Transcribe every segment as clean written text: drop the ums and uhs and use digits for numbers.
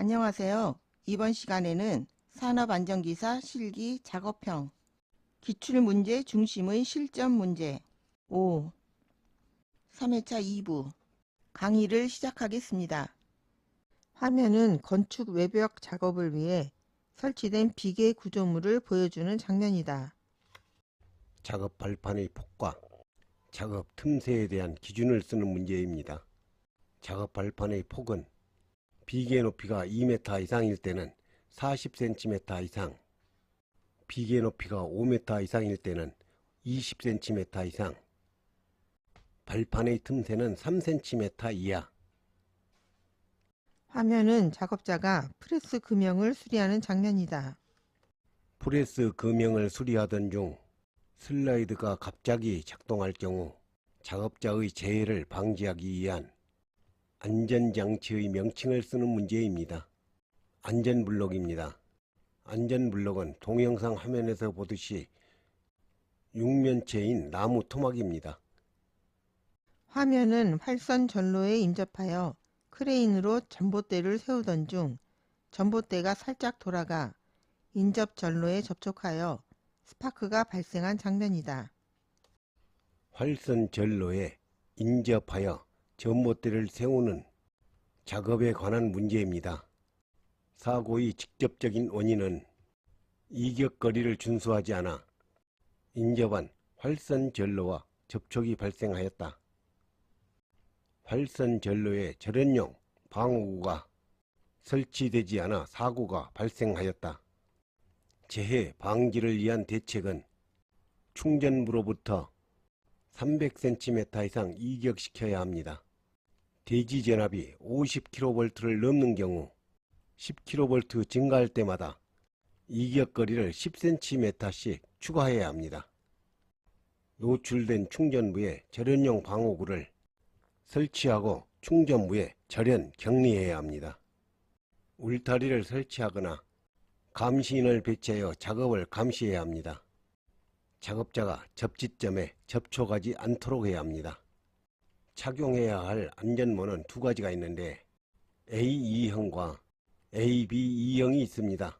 안녕하세요. 이번 시간에는 산업안전기사 실기 작업형 기출문제 중심의 실전 문제 5 3회차 2부 강의를 시작하겠습니다. 화면은 건축 외벽 작업을 위해 설치된 비계 구조물을 보여주는 장면이다. 작업 발판의 폭과 작업 틈새에 대한 기준을 쓰는 문제입니다. 작업 발판의 폭은 비계 높이가 2m 이상일 때는 40cm 이상, 비계 높이가 5m 이상일 때는 20cm 이상, 발판의 틈새는 3cm 이하. 화면은 작업자가 프레스 금형을 수리하는 장면이다. 프레스 금형을 수리하던 중 슬라이드가 갑자기 작동할 경우 작업자의 재해를 방지하기 위한 안전장치의 명칭을 쓰는 문제입니다. 안전블록입니다. 안전블록은 동영상 화면에서 보듯이 육면체인 나무 토막입니다. 화면은 활선 전로에 인접하여 크레인으로 전봇대를 세우던 중 전봇대가 살짝 돌아가 인접 전로에 접촉하여 스파크가 발생한 장면이다. 활선 전로에 인접하여 전봇대를 세우는 작업에 관한 문제입니다. 사고의 직접적인 원인은 이격거리를 준수하지 않아 인접한 활선 전로와 접촉이 발생하였다. 활선 전로에 절연용 방호구가 설치되지 않아 사고가 발생하였다. 재해 방지를 위한 대책은 충전부로부터 300cm 이상 이격시켜야 합니다. 대지 전압이 50kV를 넘는 경우 10kV 증가할 때마다 이격거리를 10cm씩 추가해야 합니다. 노출된 충전부에 절연용 방호구를 설치하고 충전부에 절연 격리해야 합니다. 울타리를 설치하거나 감시인을 배치하여 작업을 감시해야 합니다. 작업자가 접지점에 접촉하지 않도록 해야 합니다. 착용해야 할 안전모는 두 가지가 있는데 A2형과 AB2형이 있습니다.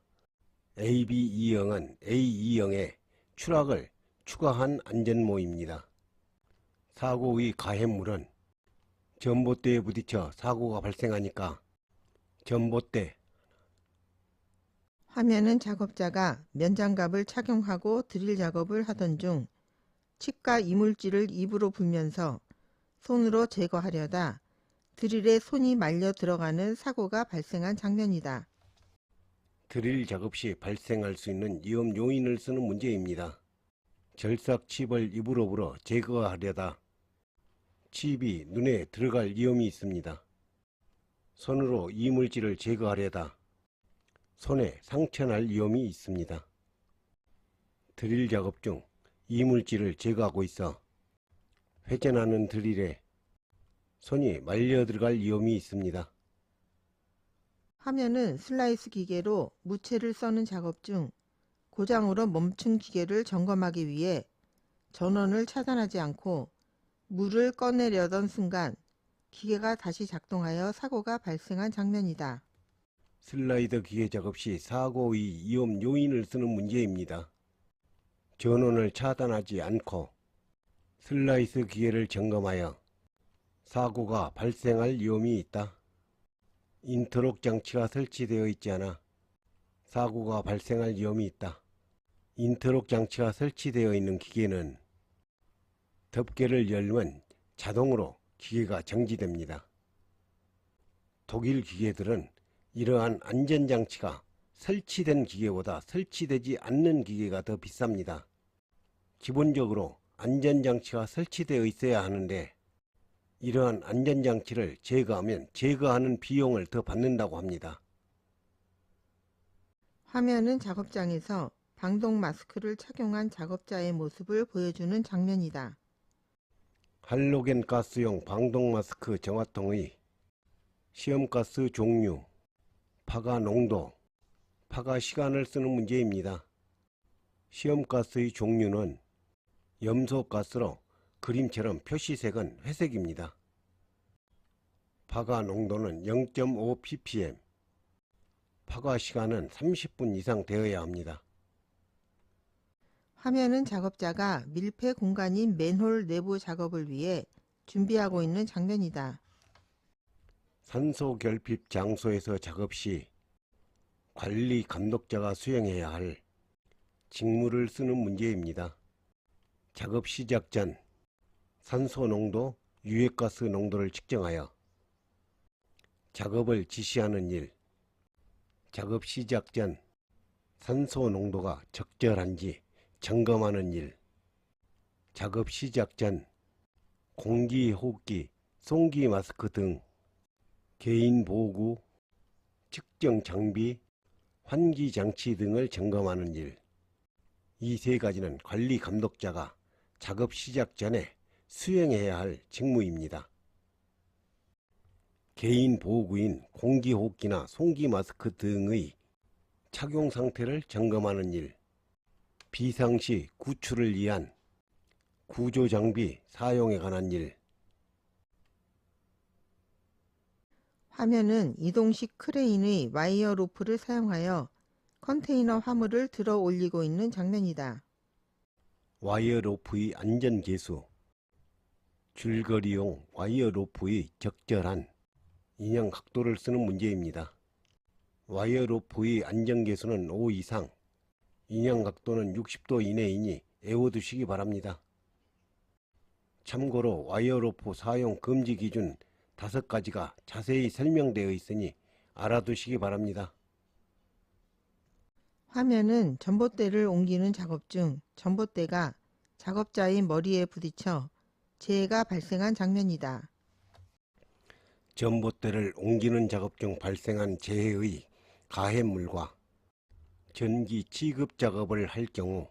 AB2형은 A2형에 추락을 추가한 안전모입니다. 사고의 가해물은 전봇대에 부딪혀 사고가 발생하니까 전봇대. 화면은 작업자가 면장갑을 착용하고 드릴 작업을 하던 중 치과 이물질을 입으로 불면서 손으로 제거하려다 드릴에 손이 말려 들어가는 사고가 발생한 장면이다. 드릴 작업 시 발생할 수 있는 위험 요인을 쓰는 문제입니다. 절삭 칩을 입으로 불어 제거하려다 칩이 눈에 들어갈 위험이 있습니다. 손으로 이물질을 제거하려다 손에 상처날 위험이 있습니다. 드릴 작업 중 이물질을 제거하고 있어 회전하는 드릴에 손이 말려 들어갈 위험이 있습니다. 화면은 슬라이스 기계로 무채를 써는 작업 중 고장으로 멈춘 기계를 점검하기 위해 전원을 차단하지 않고 물을 꺼내려던 순간 기계가 다시 작동하여 사고가 발생한 장면이다. 슬라이더 기계 작업 시 사고의 위험 요인을 쓰는 문제입니다. 전원을 차단하지 않고 슬라이스 기계를 점검하여 사고가 발생할 위험이 있다. 인터록 장치가 설치되어 있지 않아 사고가 발생할 위험이 있다. 인터록 장치가 설치되어 있는 기계는 덮개를 열면 자동으로 기계가 정지됩니다. 독일 기계들은 이러한 안전장치가 설치된 기계보다 설치되지 않는 기계가 더 비쌉니다. 기본적으로 안전장치가 설치되어 있어야 하는데 이러한 안전장치를 제거하면 제거하는 비용을 더 받는다고 합니다. 화면은 작업장에서 방독 마스크를 착용한 작업자의 모습을 보여주는 장면이다. 할로겐 가스용 방독 마스크 정화통의 시험가스 종류, 파가 농도, 파가 시간을 쓰는 문제입니다. 시험가스의 종류는 염소가스로 그림처럼 표시색은 회색입니다. 파가 농도는 0.5 ppm, 파가 시간은 30분 이상 되어야 합니다. 화면은 작업자가 밀폐 공간인 맨홀 내부 작업을 위해 준비하고 있는 장면이다. 산소 결핍 장소에서 작업 시 관리 감독자가 수행해야 할 직무를 쓰는 문제입니다. 작업 시작 전 산소 농도, 유해가스 농도를 측정하여 작업을 지시하는 일, 작업 시작 전 산소 농도가 적절한지 점검하는 일, 작업 시작 전 공기 호흡기, 송기 마스크 등 개인 보호구, 측정 장비, 환기 장치 등을 점검하는 일. 이 세 가지는 관리 감독자가 작업 시작 전에 수행해야 할 직무입니다. 개인 보호구인 공기호흡기나 송기 마스크 등의 착용 상태를 점검하는 일, 비상시 구출을 위한 구조장비 사용에 관한 일. 화면은 이동식 크레인의 와이어 로프를 사용하여 컨테이너 화물을 들어 올리고 있는 장면이다. 와이어 로프의 안전 계수, 줄거리용 와이어 로프의 적절한 인형 각도를 쓰는 문제입니다. 와이어 로프의 안전 계수는 5 이상, 인형 각도는 60도 이내이니 애워두시기 바랍니다. 참고로 와이어 로프 사용 금지 기준 5가지가 자세히 설명되어 있으니 알아두시기 바랍니다. 화면은 전봇대를 옮기는 작업 중 전봇대가 작업자의 머리에 부딪혀 재해가 발생한 장면이다. 전봇대를 옮기는 작업 중 발생한 재해의 가해물과 전기 취급 작업을 할 경우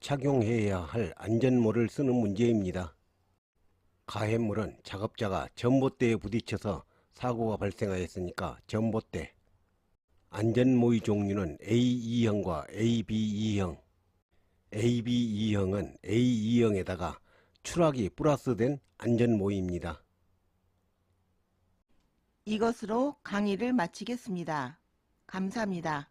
착용해야 할 안전모를 쓰는 문제입니다. 가해물은 작업자가 전봇대에 부딪혀서 사고가 발생하였으니까 전봇대, 안전모의 종류는 A2형과 AB2형, AB2형은 A2형에다가 추락이 플러스된 안전모입니다. 이것으로 강의를 마치겠습니다. 감사합니다.